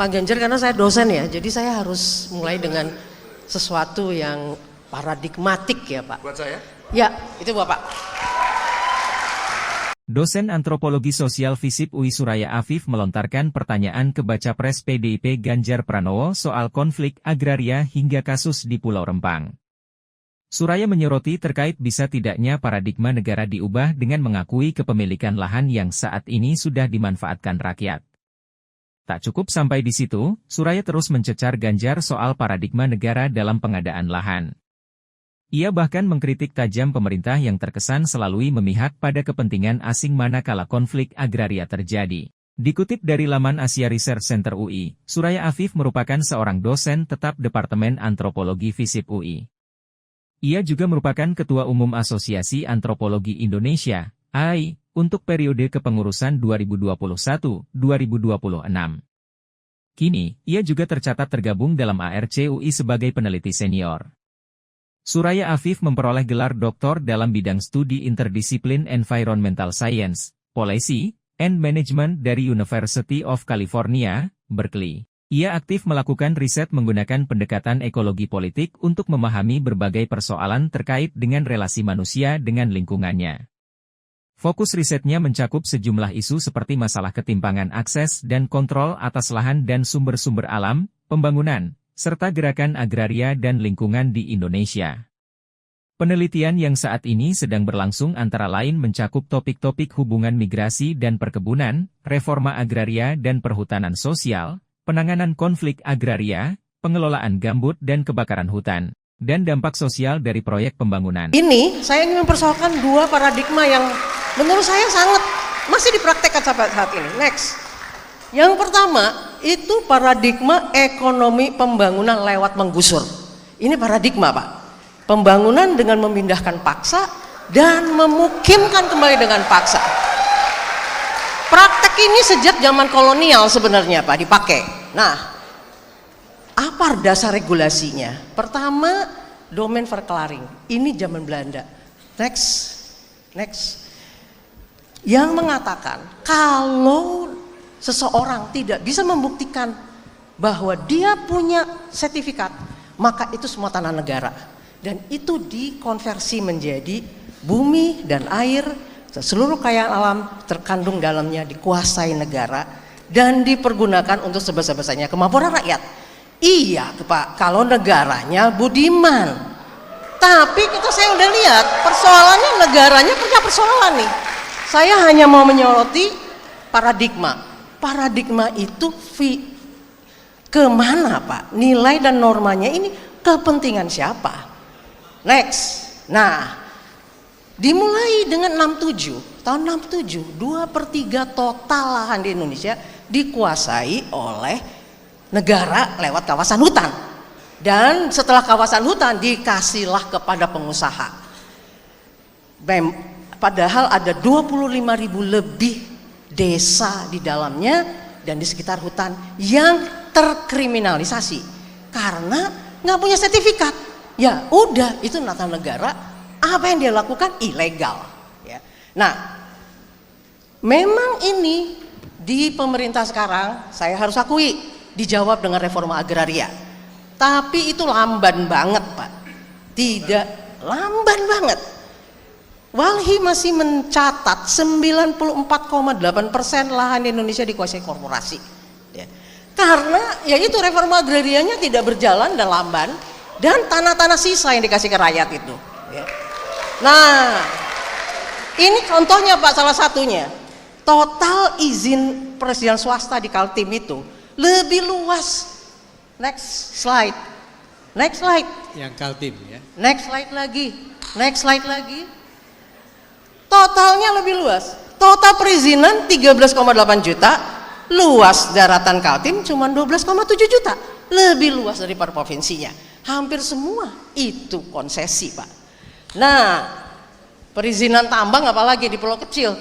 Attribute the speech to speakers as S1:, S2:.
S1: Pak Ganjar, karena saya dosen ya, jadi saya harus mulai dengan sesuatu yang paradigmatik ya Pak.
S2: Buat saya?
S1: Ya, itu Bapak.
S3: Dosen Antropologi Sosial FISIP UI Suraya Afif melontarkan pertanyaan ke Bacapres PDIP Ganjar Pranowo soal konflik agraria hingga kasus di Pulau Rempang. Suraya menyoroti terkait bisa tidaknya paradigma negara diubah dengan mengakui kepemilikan lahan yang saat ini sudah dimanfaatkan rakyat. Tak cukup sampai di situ, Suraya terus mencecar Ganjar soal paradigma negara dalam pengadaan lahan. Ia bahkan mengkritik tajam pemerintah yang terkesan selalu memihak pada kepentingan asing manakala konflik agraria terjadi. Dikutip dari laman Asia Research Center UI, Suraya Afif merupakan seorang dosen tetap Departemen Antropologi FISIP UI. Ia juga merupakan Ketua Umum Asosiasi Antropologi Indonesia, AAI, untuk periode kepengurusan 2021-2026. Kini, ia juga tercatat tergabung dalam ARC UI sebagai peneliti senior. Suraya Afif memperoleh gelar doktor dalam bidang studi interdisiplin Environmental Science, Policy, and Management dari University of California, Berkeley. Ia aktif melakukan riset menggunakan pendekatan ekologi politik untuk memahami berbagai persoalan terkait dengan relasi manusia dengan lingkungannya. Fokus risetnya mencakup sejumlah isu seperti masalah ketimpangan akses dan kontrol atas lahan dan sumber-sumber alam, pembangunan, serta gerakan agraria dan lingkungan di Indonesia. Penelitian yang saat ini sedang berlangsung antara lain mencakup topik-topik hubungan migrasi dan perkebunan, reforma agraria dan perhutanan sosial, penanganan konflik agraria, pengelolaan gambut dan kebakaran hutan, dan dampak sosial dari proyek pembangunan.
S1: Ini saya ingin mempersoalkan dua paradigma yang menurut saya sangat masih dipraktekkan sampai saat ini. Next. Yang pertama, itu paradigma ekonomi pembangunan lewat menggusur. Ini paradigma, Pak. Pembangunan dengan memindahkan paksa dan memukimkan kembali dengan paksa. Praktek ini sejak zaman kolonial sebenarnya, Pak, dipakai. Nah, apa dasar regulasinya? Pertama, domain verklaring. Ini zaman Belanda. Next. Yang mengatakan kalau seseorang tidak bisa membuktikan bahwa dia punya sertifikat, maka itu semua tanah negara. Dan itu dikonversi menjadi bumi dan air, seluruh kekayaan alam terkandung dalamnya dikuasai negara dan dipergunakan untuk sebesar-besarnya kemampuan rakyat. Iya Pak, kalau negaranya budiman. Tapi saya udah lihat persoalannya negaranya punya persoalan nih. Saya hanya mau menyoroti paradigma. Paradigma itu kemana Pak? Nilai dan normanya ini kepentingan siapa? Next. Nah, dimulai dengan 67, tahun 67, 2/3 total lahan di Indonesia dikuasai oleh negara lewat kawasan hutan. Dan setelah kawasan hutan dikasihlah kepada pengusaha. Padahal ada 25.000 lebih desa di dalamnya dan di sekitar hutan yang terkriminalisasi karena nggak punya sertifikat. Ya udah, itu nata negara, apa yang dia lakukan ilegal. Ya. Nah, memang ini di pemerintah sekarang saya harus akui dijawab dengan reforma agraria. Tapi itu lamban banget Pak. Tidak, lamban banget. Walhi masih mencatat 94,8% lahan di Indonesia dikuasai korporasi. Ya. Karena ya itu reforma agrarianya tidak berjalan dan lamban, dan tanah-tanah sisa yang dikasih ke rakyat itu. Ya. Nah, ini contohnya Pak, salah satunya. Total izin perizinan swasta di Kaltim itu lebih luas. Next slide.
S4: Yang Kaltim ya.
S1: Next slide lagi. Totalnya lebih luas. Total perizinan 13,8 juta, luas daratan Kaltim cuma 12,7 juta. Lebih luas daripada provinsinya. Hampir semua itu konsesi, Pak. Nah, perizinan tambang apalagi di pulau kecil.